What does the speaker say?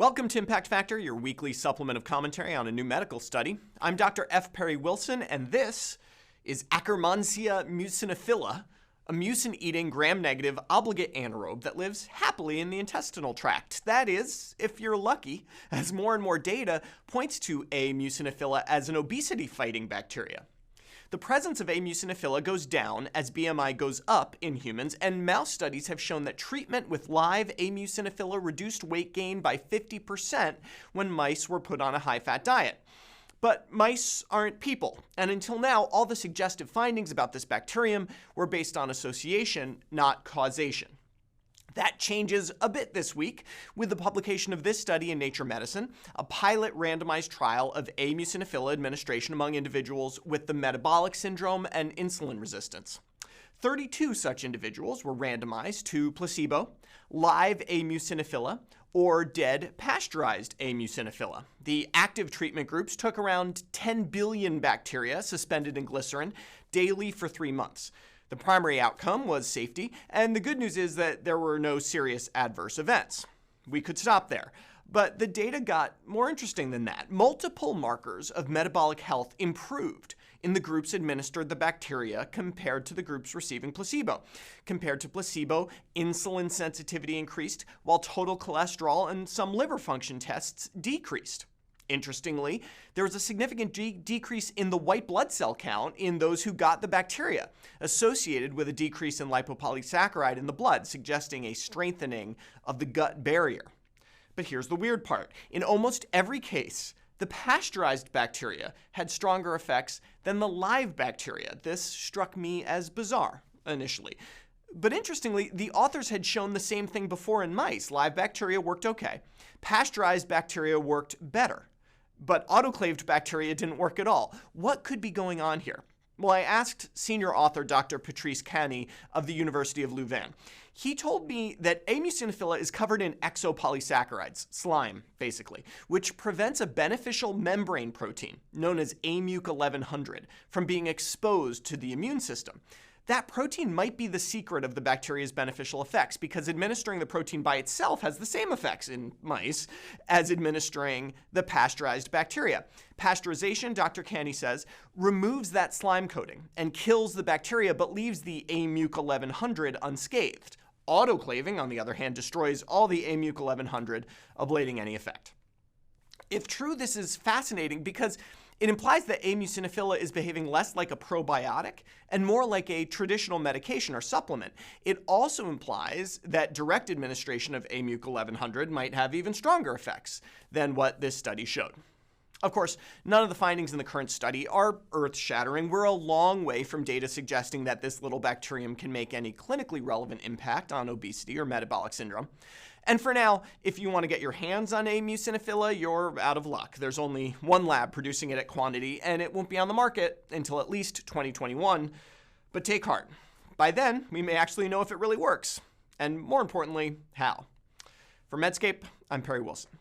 Welcome to Impact Factor, your weekly supplement of commentary on a new medical study. I'm Dr. F. Perry Wilson, and this is Akkermansia muciniphila, a mucin-eating, gram-negative, obligate anaerobe that lives happily in the intestinal tract. That is, if you're lucky, as more and more data points to A. muciniphila as an obesity-fighting bacteria. The presence of A. muciniphila goes down as BMI goes up in humans, and mouse studies have shown that treatment with live A. muciniphila reduced weight gain by 50% when mice were put on a high-fat diet. But mice aren't people, and until now, all the suggestive findings about this bacterium were based on association, not causation. That changes a bit this week with the publication of this study in Nature Medicine, a pilot randomized trial of A. muciniphila administration among individuals with the metabolic syndrome and insulin resistance. 32 such individuals were randomized to placebo, live A. muciniphila, or dead pasteurized A. muciniphila. The active treatment groups took around 10 billion bacteria suspended in glycerin daily for 3 months. The primary outcome was safety, and the good news is that there were no serious adverse events. We could stop there. But the data got more interesting than that. Multiple markers of metabolic health improved in the groups administered the bacteria compared to the groups receiving placebo. Compared to placebo, insulin sensitivity increased, while total cholesterol and some liver function tests decreased. Interestingly, there was a significant decrease in the white blood cell count in those who got the bacteria, associated with a decrease in lipopolysaccharide in the blood, suggesting a strengthening of the gut barrier. But here's the weird part. In almost every case, the pasteurized bacteria had stronger effects than the live bacteria. This struck me as bizarre initially. But interestingly, the authors had shown the same thing before in mice. Live bacteria worked okay. Pasteurized bacteria worked better. But autoclaved bacteria didn't work at all. What could be going on here? Well, I asked senior author Dr. Patrice Cani of the University of Louvain. He told me that A. muciniphila is covered in exopolysaccharides, slime, basically, which prevents a beneficial membrane protein, known as AMUC1100, from being exposed to the immune system. That protein might be the secret of the bacteria's beneficial effects, because administering the protein by itself has the same effects in mice as administering the pasteurized bacteria. Pasteurization, Dr. Cani says, removes that slime coating and kills the bacteria but leaves the AMUC1100 unscathed. Autoclaving, on the other hand, destroys all the AMUC1100, ablating any effect. If true, this is fascinating because it implies that A. muciniphila is behaving less like a probiotic and more like a traditional medication or supplement. It also implies that direct administration of AMUC1100 might have even stronger effects than what this study showed. Of course, none of the findings in the current study are earth-shattering. We're a long way from data suggesting that this little bacterium can make any clinically relevant impact on obesity or metabolic syndrome. And for now, if you want to get your hands on A. muciniphila, you're out of luck. There's only one lab producing it at quantity, and it won't be on the market until at least 2021. But take heart. By then, we may actually know if it really works. And more importantly, how. For Medscape, I'm Perry Wilson.